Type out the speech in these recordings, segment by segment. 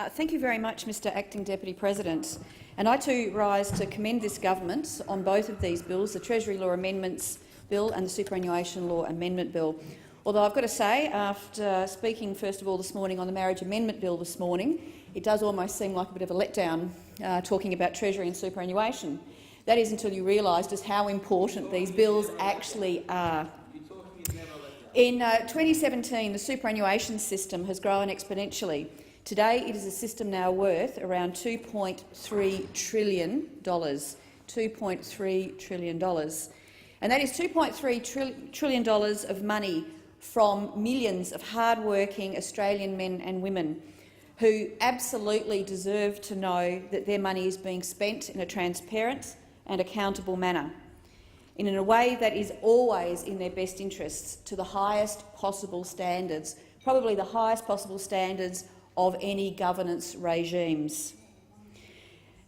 Thank you very much, Mr Acting Deputy President. And I too rise to commend this government on both of these bills, the Treasury Law Amendments Bill and the Superannuation Law Amendment Bill. Although I've got to say, after speaking first of all this morning on the Marriage Amendment Bill this morning, it does almost seem like a bit of a letdown talking about Treasury and superannuation. That is until you realise just how important these bills actually are. In 2017, the superannuation system has grown exponentially. Today, it is a system now worth around $2.3 trillion. $2.3 trillion. And that is $2.3 trillion of money from millions of hard-working Australian men and women who absolutely deserve to know that their money is being spent in a transparent and accountable manner, in a way that is always in their best interests, to the highest possible standards, probably the highest possible standards of any governance regimes.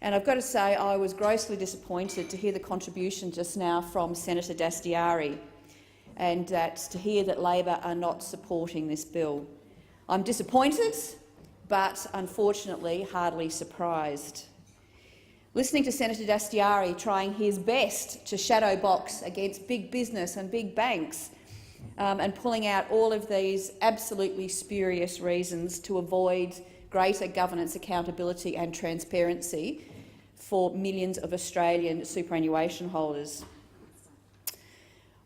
And I've got to say I was grossly disappointed to hear the contribution just now from Senator Dastyari, and to hear that Labor are not supporting this bill. I'm disappointed, but unfortunately hardly surprised. Listening to Senator Dastyari trying his best to shadow box against big business and big banks, and pulling out all of these absolutely spurious reasons to avoid greater governance, accountability and transparency for millions of Australian superannuation holders.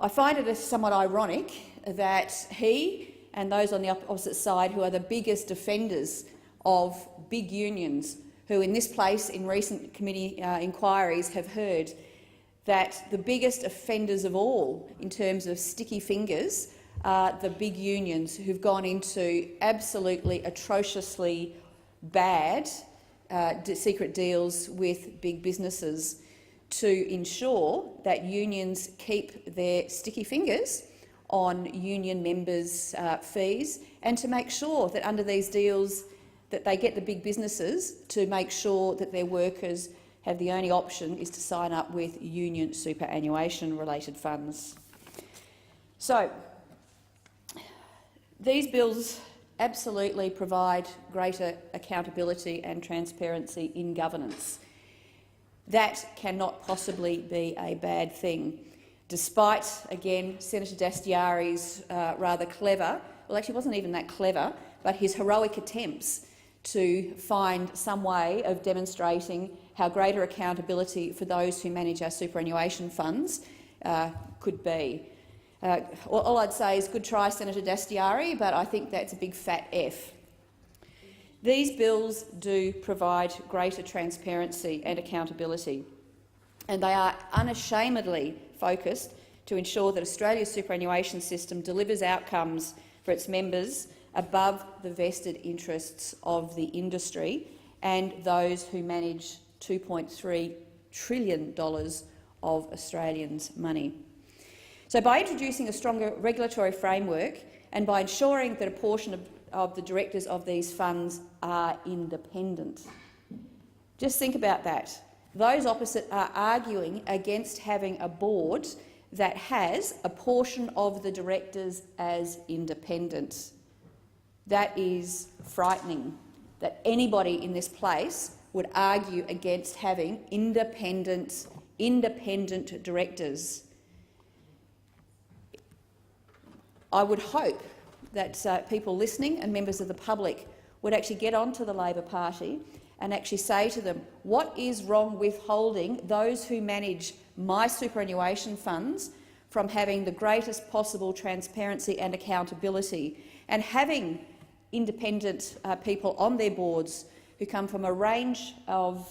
I find it somewhat ironic that he and those on the opposite side, who are the biggest defenders of big unions, who in this place in recent committee inquiries have heard that the biggest offenders of all in terms of sticky fingers are the big unions who've gone into absolutely atrociously bad secret deals with big businesses to ensure that unions keep their sticky fingers on union members' fees, and to make sure that under these deals that they get the big businesses to make sure that their workers have the only option is to sign up with union superannuation-related funds. So, these bills absolutely provide greater accountability and transparency in governance. That cannot possibly be a bad thing, despite, again, Senator Dastyari's rather clever, well actually wasn't even that clever, but his heroic attempts to find some way of demonstrating how greater accountability for those who manage our superannuation funds could be. All I'd say is good try, Senator Dastyari, but I think that's a big fat F. These bills do provide greater transparency and accountability, and they are unashamedly focused to ensure that Australia's superannuation system delivers outcomes for its members above the vested interests of the industry and those who manage $2.3 trillion of Australians' money. So by introducing a stronger regulatory framework and by ensuring that a portion of the directors of these funds are independent. Just think about that. Those opposite are arguing against having a board that has a portion of the directors as independent. That is frightening, that anybody in this place would argue against having independent directors. I would hope that people listening and members of the public would actually get onto the Labor Party and actually say to them, what is wrong with holding those who manage my superannuation funds from having the greatest possible transparency and accountability, and having independent people on their boards who come from a range of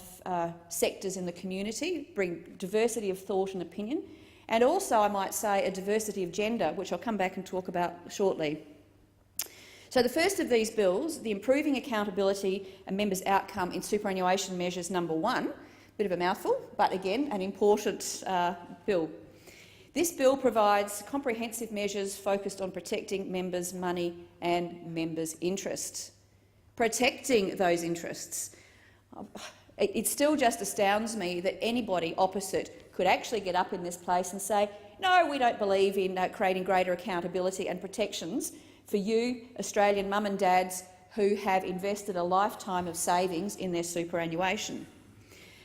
sectors in the community, bring diversity of thought and opinion, and also, I might say, a diversity of gender, which I'll come back and talk about shortly. So the first of these bills, the Improving Accountability and Members' Outcome in Superannuation Measures number 1, bit of a mouthful, but again an important bill. This bill provides comprehensive measures focused on protecting members' money and members' interests. Protecting those interests. It still just astounds me that anybody opposite could actually get up in this place and say, no, we don't believe in creating greater accountability and protections for you, Australian mum and dads, who have invested a lifetime of savings in their superannuation.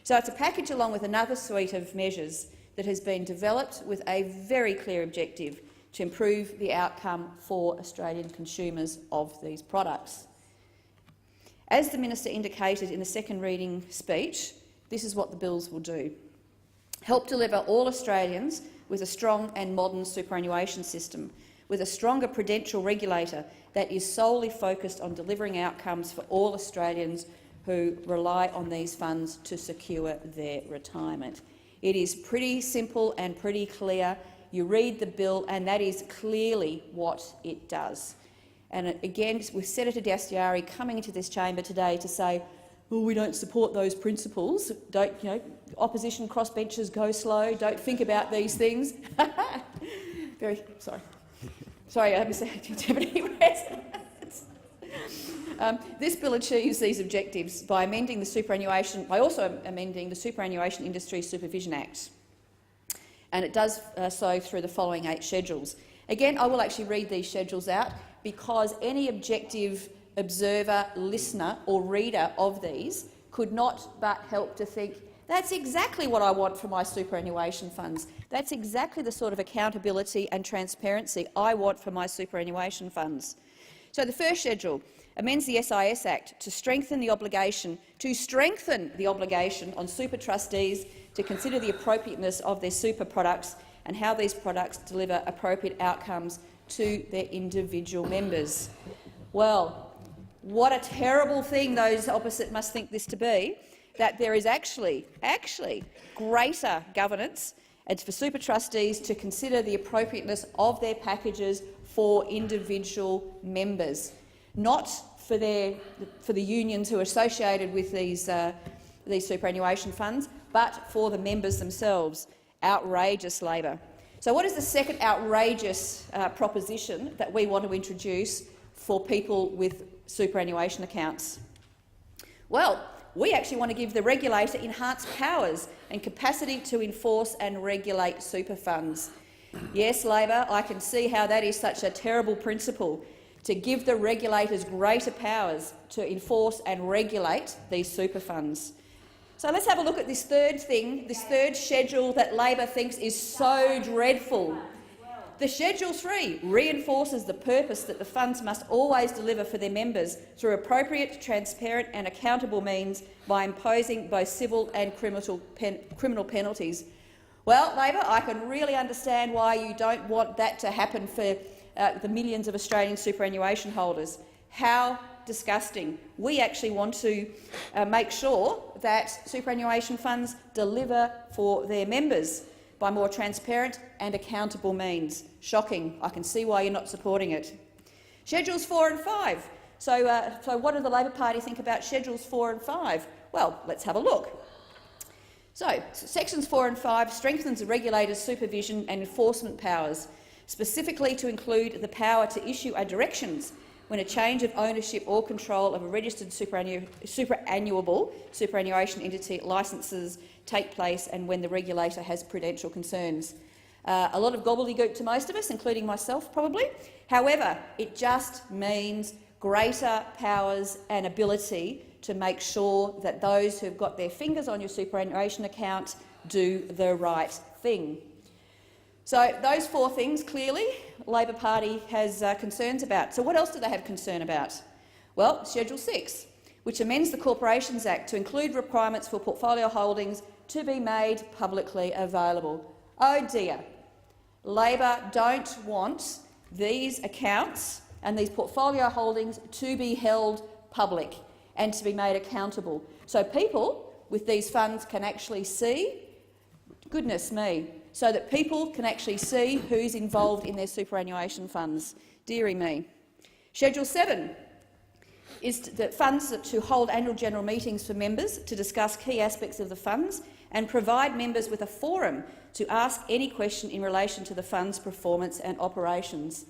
So it's a package along with another suite of measures that has been developed with a very clear objective to improve the outcome for Australian consumers of these products. As the Minister indicated in the second reading speech, this is what the bills will do. Help deliver all Australians with a strong and modern superannuation system, with a stronger prudential regulator that is solely focused on delivering outcomes for all Australians who rely on these funds to secure their retirement. It is pretty simple and pretty clear. You read the bill and that is clearly what it does. And again, with Senator Dastyari coming into this chamber today to say, well, we don't support those principles, don't, opposition crossbenchers go slow, don't think about these things. Very sorry. Sorry, Mr Deputy President. This bill achieves these objectives by amending the superannuation, by also amending the Superannuation Industry Supervision Act, and it does so through the following 8 schedules. Again, I will actually read these schedules out because any objective observer, listener or reader of these could not but help to think, that's exactly what I want for my superannuation funds. That's exactly the sort of accountability and transparency I want for my superannuation funds. So the first schedule amends the SIS Act to strengthen the obligation on super trustees to consider the appropriateness of their super products and how these products deliver appropriate outcomes to their individual members. Well, what a terrible thing those opposite must think this to be, that there is actually greater governance and for super trustees to consider the appropriateness of their packages for individual members, not for the unions who are associated with these superannuation funds, but for the members themselves. Outrageous, Labor. So what is the second outrageous proposition that we want to introduce for people with superannuation accounts? Well, we actually want to give the regulator enhanced powers and capacity to enforce and regulate super funds. Yes, Labor, I can see how that is such a terrible principle, to give the regulators greater powers to enforce and regulate these super funds. So let's have a look at this third thing, this third schedule that Labor thinks is so dreadful. The Schedule 3 reinforces the purpose that the funds must always deliver for their members through appropriate, transparent and accountable means by imposing both civil and criminal penalties. Well, Labor, I can really understand why you don't want that to happen for the millions of Australian superannuation holders. How disgusting. We actually want to make sure that superannuation funds deliver for their members by more transparent and accountable means. Shocking. I can see why you're not supporting it. Schedules 4 and 5. So what do the Labor Party think about Schedules 4 and 5? Well, let's have a look. So, Sections 4 and 5 strengthens the regulator's supervision and enforcement powers, specifically to include the power to issue directions when a change of ownership or control of a registered superannuable superannuation entity licences take place and when the regulator has prudential concerns. A lot of gobbledygook to most of us, including myself probably. However, it just means greater powers and ability to make sure that those who have got their fingers on your superannuation account do the right thing. So those 4 things, clearly, Labor Party has concerns about. So what else do they have concern about? Well, Schedule 6, which amends the Corporations Act to include requirements for portfolio holdings to be made publicly available. Oh dear. Labor don't want these accounts and these portfolio holdings to be held public and to be made accountable. So people with these funds can actually see, goodness me, so that people can actually see who's involved in their superannuation funds. Dearie me. Schedule 7 is the funds to hold annual general meetings for members to discuss key aspects of the funds and provide members with a forum to ask any question in relation to the fund's performance and operations.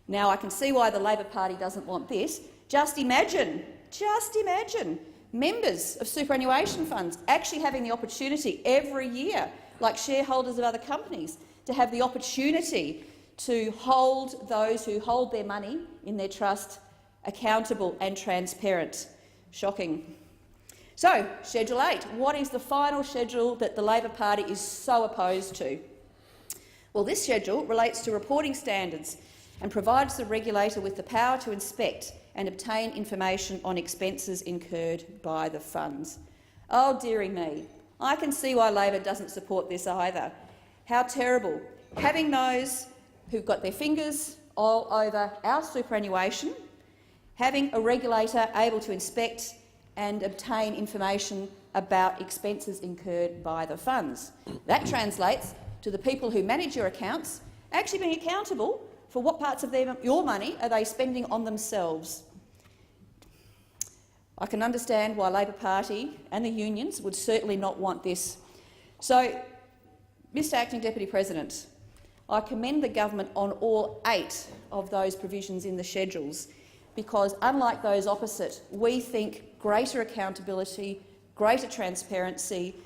Now, I can see why the Labor Party doesn't want this. Just imagine members of superannuation funds actually having the opportunity every year, like shareholders of other companies, to have the opportunity to hold those who hold their money in their trust accountable and transparent. Shocking. So, Schedule 8. What is the final schedule that the Labor Party is so opposed to? Well, this schedule relates to reporting standards and provides the regulator with the power to inspect and obtain information on expenses incurred by the funds. Oh, dearie me. I can see why Labor doesn't support this either. How terrible. Having those who've got their fingers all over our superannuation, having a regulator able to inspect and obtain information about expenses incurred by the funds. That translates to the people who manage your accounts actually being accountable for what parts of your money are they spending on themselves. I can understand why Labor Party and the unions would certainly not want this. So, Mr Acting Deputy President, I commend the government on all 8 of those provisions in the schedules because, unlike those opposite, we think greater accountability, greater transparency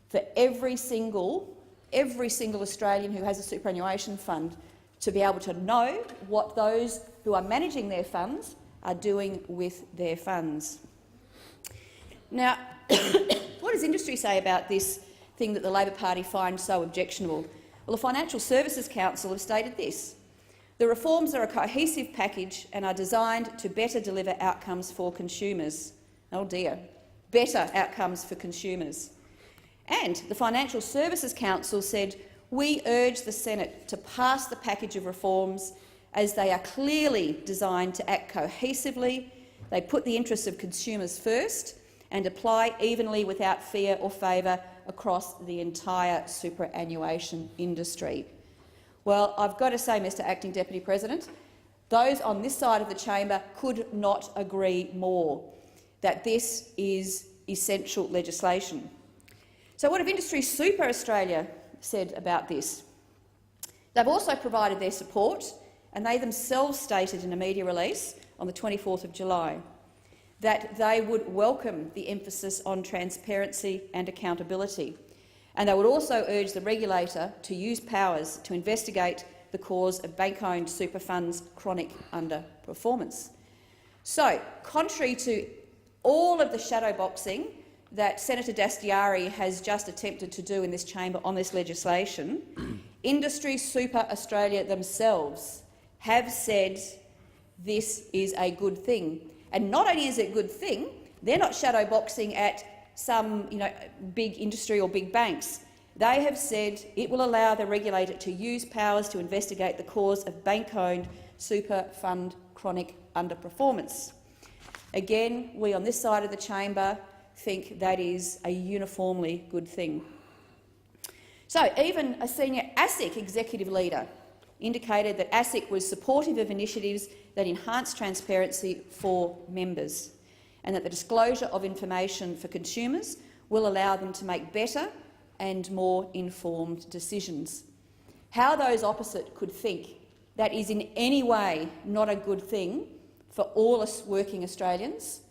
for every single Australian who has a superannuation fund to be able to know what those who are managing their funds are doing with their funds. Now, what does industry say about this thing that the Labor Party finds so objectionable? Well, the Financial Services Council have stated this. The reforms are a cohesive package and are designed to better deliver outcomes for consumers. Oh dear, better outcomes for consumers. And the Financial Services Council said, we urge the Senate to pass the package of reforms as they are clearly designed to act cohesively, they put the interests of consumers first and apply evenly without fear or favour across the entire superannuation industry. Well, I've got to say, Mr Acting Deputy President, those on this side of the chamber could not agree more that this is essential legislation. So what have Industry Super Australia said about this? They've also provided their support, and they themselves stated in a media release on the 24th of July that they would welcome the emphasis on transparency and accountability, and they would also urge the regulator to use powers to investigate the cause of bank-owned super funds' chronic underperformance. So, contrary to all of the shadowboxing that Senator Dastyari has just attempted to do in this chamber on this legislation, Industry Super Australia themselves have said this is a good thing. And not only is it a good thing, they're not shadowboxing at some big industry or big banks. They have said it will allow the regulator to use powers to investigate the cause of bank-owned super fund chronic underperformance. Again, we on this side of the chamber think that is a uniformly good thing. So even a senior ASIC executive leader indicated that ASIC was supportive of initiatives that enhance transparency for members and that the disclosure of information for consumers will allow them to make better and more informed decisions. How those opposite could think that is in any way not a good thing for all us working Australians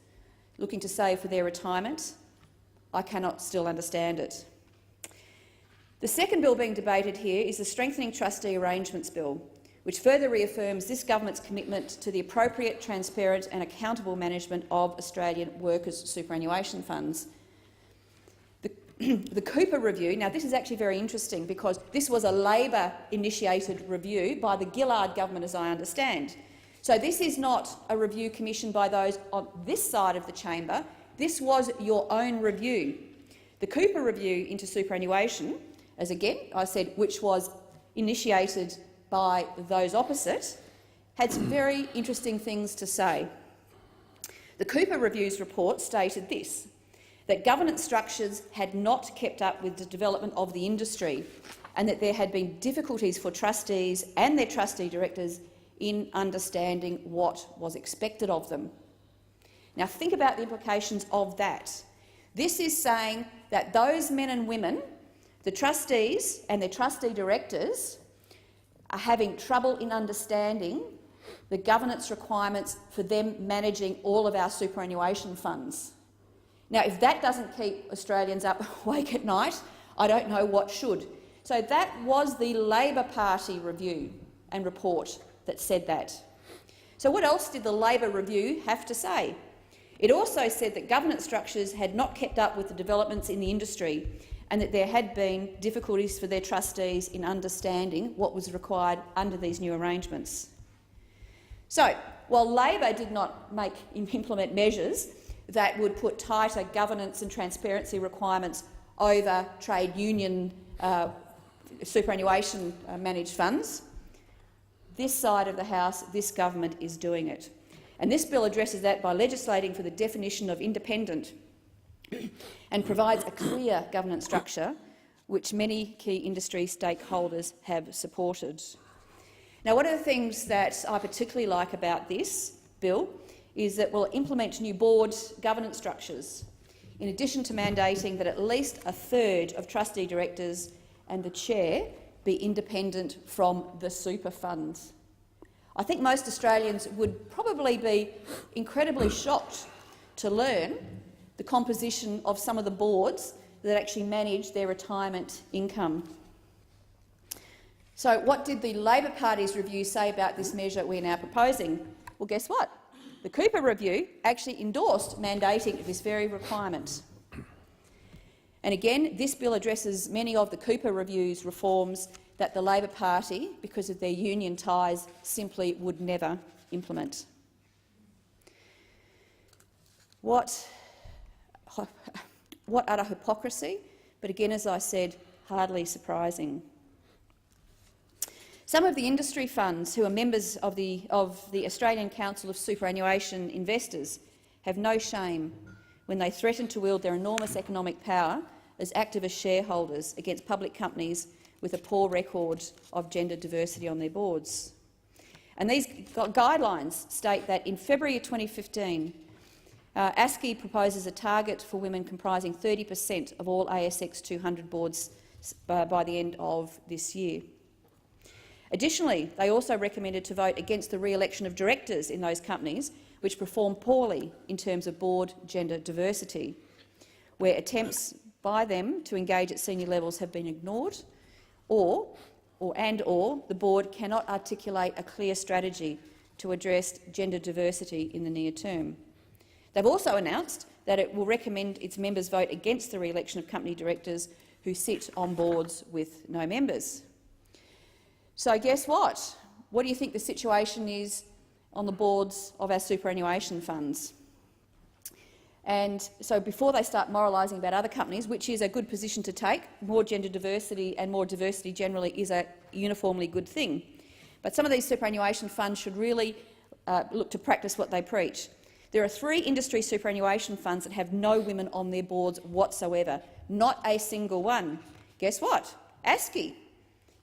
looking to save for their retirement, I cannot still understand it. The second bill being debated here is the Strengthening Trustee Arrangements Bill, which further reaffirms this government's commitment to the appropriate, transparent and accountable management of Australian workers' superannuation funds. The Cooper review, now this is actually very interesting because this was a Labor-initiated review by the Gillard government, as I understand. So this is not a review commissioned by those on this side of the chamber. This was your own review. The Cooper review into superannuation, as again I said, which was initiated by those opposite, had some very interesting things to say. The Cooper Review's report stated this, that governance structures had not kept up with the development of the industry and that there had been difficulties for trustees and their trustee directors in understanding what was expected of them. Now think about the implications of that. This is saying that those men and women, the trustees and their trustee directors, are having trouble in understanding the governance requirements for them managing all of our superannuation funds. Now, if that doesn't keep Australians up awake at night, I don't know what should. So that was the Labor Party review and report that said that. So what else did the Labor review have to say? It also said that governance structures had not kept up with the developments in the industry and that there had been difficulties for their trustees in understanding what was required under these new arrangements. So, while Labor did not implement measures that would put tighter governance and transparency requirements over trade union superannuation managed funds, this side of the House, this government is doing it. And this bill addresses that by legislating for the definition of independent and provides a clear governance structure which many key industry stakeholders have supported. Now, one of the things that I particularly like about this bill is that we'll implement new board governance structures, in addition to mandating that at least a third of trustee directors and the chair be independent from the super funds. I think most Australians would probably be incredibly shocked to learn the composition of some of the boards that actually manage their retirement income. So what did the Labor Party's review say about this measure we're now proposing? Well, guess what? The Cooper review actually endorsed mandating this very requirement. And again, this bill addresses many of the Cooper review's reforms that the Labor Party, because of their union ties, simply would never implement. What utter hypocrisy, but again, as I said, hardly surprising. Some of the industry funds who are members of the Australian Council of Superannuation Investors have no shame when they threaten to wield their enormous economic power as activist shareholders against public companies with a poor record of gender diversity on their boards. And these guidelines state that in February 2015, ASCI proposes a target for women comprising 30% of all ASX 200 boards by the end of this year. Additionally, they also recommended to vote against the re-election of directors in those companies which perform poorly in terms of board gender diversity, where attempts by them to engage at senior levels have been ignored, or the board cannot articulate a clear strategy to address gender diversity in the near term. They've also announced that it will recommend its members vote against the re-election of company directors who sit on boards with no members. So guess what? What do you think the situation is on the boards of our superannuation funds? And so before they start moralising about other companies, which is a good position to take, more gender diversity and more diversity generally is a uniformly good thing. But some of these superannuation funds should really look to practice what they preach. There are 3 industry superannuation funds that have no women on their boards whatsoever, not a single one. Guess what? ASCI,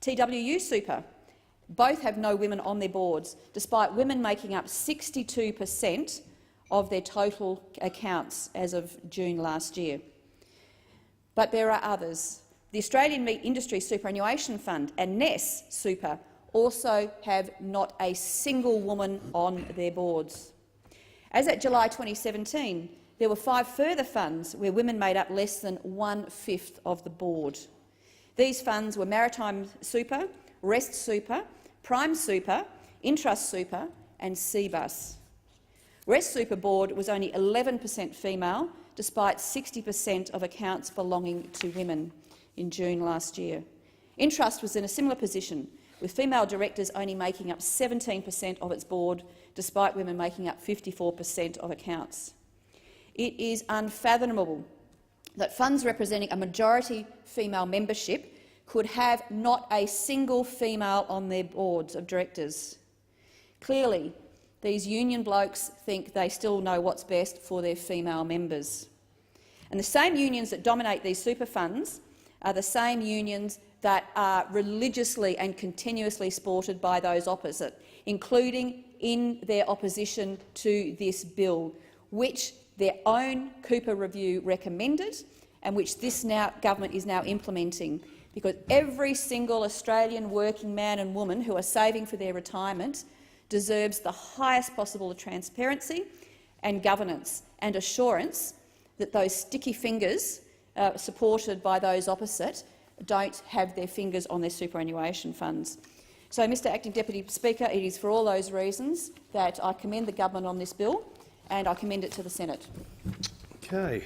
TWU Super, both have no women on their boards, despite women making up 62% of their total accounts as of June last year. But there are others. The Australian Meat Industry Superannuation Fund and NES Super also have not a single woman on their boards. As at July 2017, there were 5 further funds where women made up less than 1/5 of the board. These funds were Maritime Super, Rest Super, Prime Super, Intrust Super and Cbus. Rest Super Board was only 11% female, despite 60% of accounts belonging to women in June last year. Intrust was in a similar position, with female directors only making up 17% of its board, despite women making up 54% of accounts. It is unfathomable that funds representing a majority female membership could have not a single female on their boards of directors. Clearly, these union blokes think they still know what's best for their female members. And the same unions that dominate these super funds are the same unions that are religiously and continuously supported by those opposite, including in their opposition to this bill, which their own Cooper review recommended and which this government is now implementing, because every single Australian working man and woman who are saving for their retirement deserves the highest possible transparency and governance and assurance that those sticky fingers supported by those opposite don't have their fingers on their superannuation funds. So, Mr Acting Deputy Speaker, it is for all those reasons that I commend the government on this bill, and I commend it to the Senate. Okay.